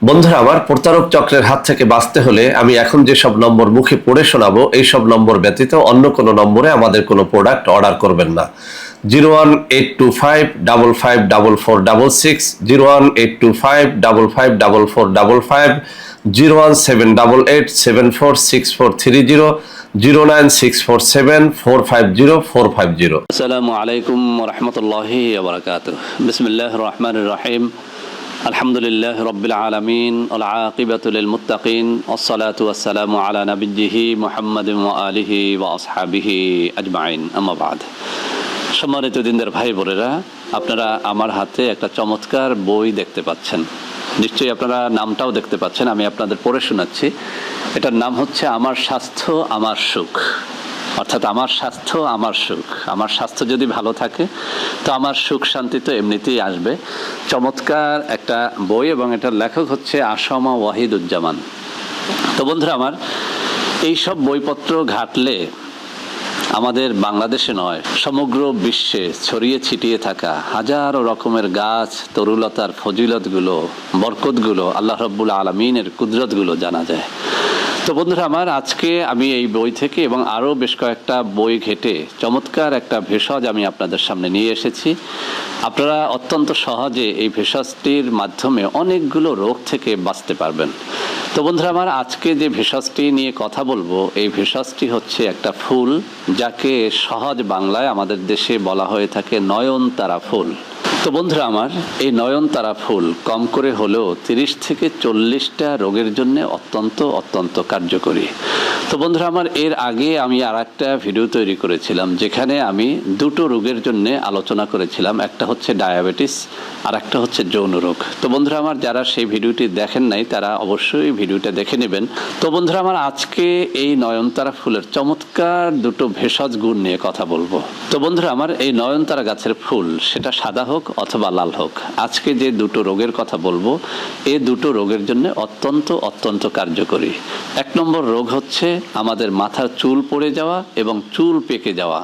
বন্ধুরা আমার, প্রতারক চক্রের হাত থেকে বাঁচতে হলে আমি এখন যেসব নম্বর মুখে পড়ে শোনাবো এই সব নম্বর ব্যতীত অন্য কোনো নম্বরে আমাদের কোনো প্রোডাক্ট অর্ডার করবেন না। 01825554466, 01825554455, 01788746430, 09647450450। আসসালামু আলাইকুম রহমতুল্লাহি ওবরাকাতুহ। বিসমিল্লাহির রহমানির রহিম। আলহামদুলিল্লাহ রব্বিল আলামিন ওয়াল আকিবাতু লিল মুত্তাকিন ওয়াসসালাতু ওয়াসসালামু আলা নাবিয়্যিহি মুহাম্মাদিন ওয়া আলিহি ওয়া আসহাবিহি আজমাইন, আম্মা বাদ। সম্মানিত দিনদার ভাই বোনেরা, আপনারা আমার হাতে একটা চমৎকার বই দেখতে পাচ্ছেন। নিশ্চয়ই আপনারা নামটাও দেখতে পাচ্ছেন, আমি আপনাদের পড়ে শোনাচ্ছি। এটার নাম হচ্ছে আমার স্বাস্থ্য আমার সুখ। অর্থাৎ আমার স্বাস্থ্য আমার সুখ। আমার স্বাস্থ্য যদি ভালো থাকে তো আমার সুখ শান্তি তো এমনিতেই আসবে। চমৎকার একটা বই, এবং এটার লেখক হচ্ছে আসমা ওয়াহিদুজ্জামান। তো বন্ধুরা আমার, এইসব বইপত্র ঘাটলে আমাদের বাংলাদেশে নয়, সমগ্র বিশ্বে ছড়িয়ে ছিটিয়ে থাকা হাজারো রকমের গাছ, তরুলতার ফজিলতগুলো, বরকতগুলো, আল্লাহ রাব্বুল আলামিনের কুদরতগুলো জানা যায়। তো বন্ধুরা আমার, আজকে আমি এই বই থেকে এবং আরও বেশ কয়েকটা বই ঘেটে চমৎকার একটা ভেষজ আমি আপনাদের সামনে নিয়ে এসেছি। আপনারা অত্যন্ত সহজে এই ভেষজটির মাধ্যমে অনেকগুলো রোগ থেকে বাঁচতে পারবেন। তো বন্ধুরা আমার, আজকে যে ভেষজটি নিয়ে কথা বলবো, এই ভেষজটি হচ্ছে একটা ফুল, যাকে সহজ বাংলায় আমাদের দেশে বলা হয়ে থাকে নয়নতারা ফুল। তো বন্ধুরা আমার, এই নয়নতারা ফুল কম করে হলেও 30 থেকে 40টা রোগের জন্য অত্যন্ত কার্যকরী। তো বন্ধুরা আমার, এর আগে আমি আর একটা ভিডিও তৈরি করেছিলাম, যেখানে আমি দুটো রোগের জন্য আলোচনা করেছিলাম। একটা হচ্ছে ডায়াবেটিস, আর একটা হচ্ছে যৌন রোগ। তো বন্ধুরা আমার, যারা সেই ভিডিওটি দেখেন নাই তারা অবশ্যই ভিডিওটা দেখে নেবেন। তো বন্ধুরা আমার, আজকে এই নয়নতারা ফুলের চমৎকার দুটো ভেষজ গুণ নিয়ে কথা বলবো। তো বন্ধুরা আমার, এই নয়নতারা গাছের ফুল, সেটা সাদা হোক অথবা লাল হোক, আজকে যে দুটো রোগের কথা বলবো, এই দুটো রোগের জন্য অত্যন্ত কার্যকরী। 1 নম্বর রোগ হচ্ছে আমাদের মাথার চুল পড়ে যাওয়া এবং চুল পেকে যাওয়া।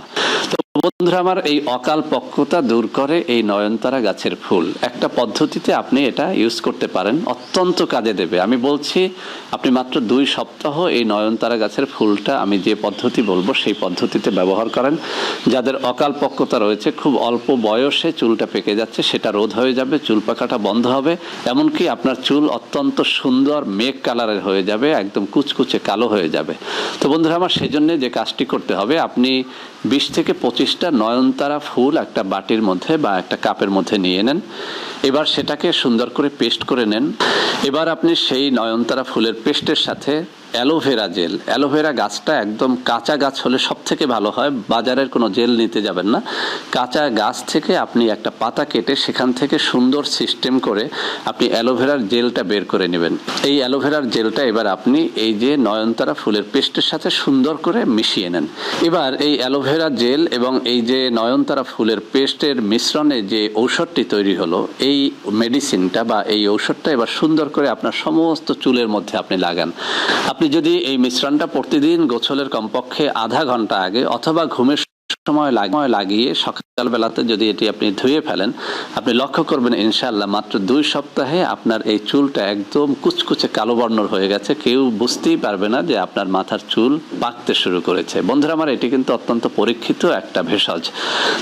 বন্ধুরা আমার, এই অকাল পক্কতা দূর করে এই নয়নতারা গাছের ফুল। একটা পদ্ধতিতে আপনি এটা ইউজ করতে পারেন, অত্যন্ত কাজে দেবে। আমি বলছি, আপনি মাত্র 2 সপ্তাহ এই নয়নতারা গাছের ফুলটা আমি যে পদ্ধতি বলবো সেই পদ্ধতিতে ব্যবহার করেন। যাদের অকাল পক্কতা রয়েছে, খুব অল্প বয়সে চুলটা পেকে যাচ্ছে, সেটা রোধ হয়ে যাবে, চুল পাকাটা বন্ধ হবে। এমনকি আপনার চুল অত্যন্ত সুন্দর মেঘ কালারের হয়ে যাবে, একদম কুচকুচে কালো হয়ে যাবে। তো বন্ধুরা আমার, সেজন্য যে কাজটি করতে হবে, আপনি 20 থেকে 25টা নয়নতারা ফুল একটা বাটির মধ্যে বা একটা কাপের মধ্যে নিয়ে নেন। এবার সেটাকে সুন্দর করে পেস্ট করে নেন। এবার আপনি সেই নয়নতারা ফুলের পেস্টের সাথে অ্যালোভেরা জেল, অ্যালোভেরা গাছটা একদম কাঁচা গাছ হলে সব থেকে ভালো হয়, বাজারের কোনো জেল নিতে যাবেন না। কাঁচা গাছ থেকে আপনি একটা পাতা কেটে সেখান থেকে সুন্দর সিস্টেম করে আপনি অ্যালোভেরার জেলটা বের করে নেবেন। এই অ্যালোভেরার জেলটা এবার আপনি এই যে নয়নতারা ফুলের পেস্টের সাথে সুন্দর করে মিশিয়ে নেন। এবার এই অ্যালোভেরা জেল এবং এই যে নয়নতারা ফুলের পেস্টের মিশ্রণে যে ঔষধটি তৈরি হলো, এই মেডিসিনটা বা এই ঔষধটা এবার সুন্দর করে আপনার সমস্ত চুলের মধ্যে আপনি লাগান। আপনি যদি এই মিশ্রণটা প্রতিদিন গোসলের কমপক্ষে আধা ঘন্টা আগে অথবা ঘুমের সময় লাগিয়ে সকালবেলাতে যদি এটি আপনি ধুয়ে ফেলেন, আপনি লক্ষ্য করবেন ইনশাআল্লাহ মাত্র 2 সপ্তাহে আপনার এই চুলটা একদম কুচকুচে কালো বর্ণের হয়ে গেছে। কেউ বুঝতেই পারবে না যে আপনার মাথার চুল পাকতে শুরু করেছে। বন্ধুরা আমার, এটি কিন্তু অত্যন্ত পরীক্ষিত একটা ভেষজ।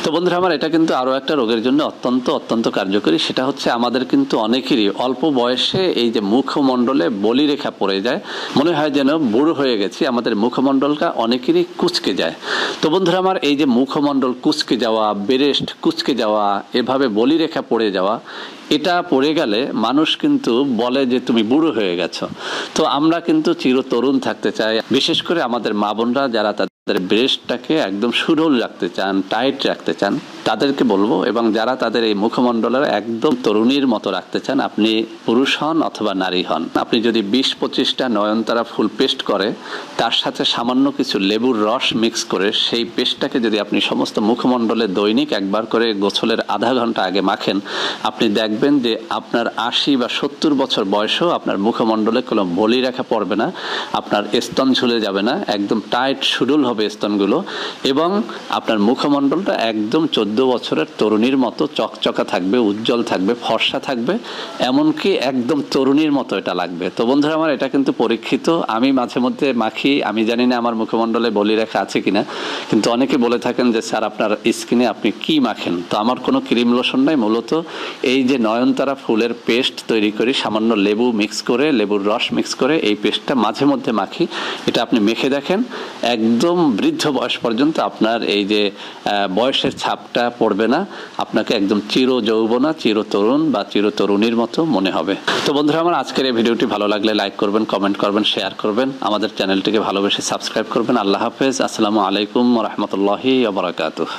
তো বন্ধুরা আমার, এটা কিন্তু আরও একটা রোগের জন্য অত্যন্ত কার্যকরী। সেটা হচ্ছে আমাদের কিন্তু অনেকেরই অল্প বয়সে এই যে মুখমণ্ডলে বলিরেখা পড়ে যায়, মনে হয় যেন বুড়ো হয়ে গেছি, আমাদের মুখমণ্ডলটা অনেকেরই কুচকে যায়। তো বন্ধুরা আমার, এই যে মুখমণ্ডল কুচকে যাওয়া, ব্রেস্ট কুচকে যাওয়া, এভাবে বলিরেখা পড়ে যাওয়া, এটা পড়ে গেলে মানুষ কিন্তু বলে যে তুমি বুড়ো হয়ে গেছো। তো আমরা কিন্তু চিরতরুণ থাকতে চাই, বিশেষ করে আমাদের মা বোনরা যারা তাদের ব্রেস্টটাকে একদম সুডৌল রাখতে চান, টাইট রাখতে চান, তাদেরকে বলবো, এবং যারা তাদের এই মুখমণ্ডলের একদম তরুণীর মতো রাখতে চান, আপনি পুরুষ হন অথবা নারী হন, আপনি যদি 20-25টা নয়নতারা ফুল পেস্ট করে তার সাথে সামান্য কিছু লেবুর রস মিক্স করে সেই পেস্টটাকে যদি আপনি সমস্ত মুখমণ্ডলে দৈনিক একবার করে গোসলের আধা ঘন্টা আগে মাখেন, আপনি দেখবেন যে আপনার 80 বা 70 বছর বয়সেও আপনার মুখমণ্ডলে কোনো বলিরেখা পড়বে না, আপনার স্তন ঝুলে যাবে না, একদম টাইট সুডৌল হবে স্তনগুলো, এবং আপনার মুখমণ্ডলটা একদম 14 14 বছরের তরুণীর মতো চকচকা থাকবে, উজ্জ্বল থাকবে, ফর্সা থাকবে, এমনকি একদম তরুণীর মতো এটা লাগবে। তো বন্ধুরা আমার, এটা কিন্তু পরীক্ষিত। আমি মাঝে মধ্যে মাখি, আমি জানি না আমার মুখমণ্ডলে বলি রেখা আছে কিনা, কিন্তু অনেকে বলে থাকেন যে স্যার আপনার স্কিনে আপনি কি মাখেন। তো আমার কোনো ক্রিম লোশন নাই, মূলত এই যে নয়নতারা ফুলের পেস্ট তৈরি করি, সামান্য লেবু মিক্স করে, লেবুর রস মিক্স করে এই পেস্টটা মাঝে মধ্যে মাখি। এটা আপনি মেখে দেখেন, একদম বৃদ্ধ বয়স পর্যন্ত আপনার এই যে বয়সের ছাপটা পড়বে না, আপনাকে একদম চির যৌবনা, চির তরুণ বা চির তরুণীর মতো মনে হবে। তো বন্ধুরা আমার, আজকের এই ভিডিওটি ভালো লাগলে লাইক করবেন, কমেন্ট করবেন, শেয়ার করবেন, আমাদের চ্যানেলটিকে ভালোবেসে সাবস্ক্রাইব করবেন। আল্লাহ হাফেজ, আসসালামু আলাইকুম ওয়া রাহমাতুল্লাহি ওয়া বারাকাতুহু।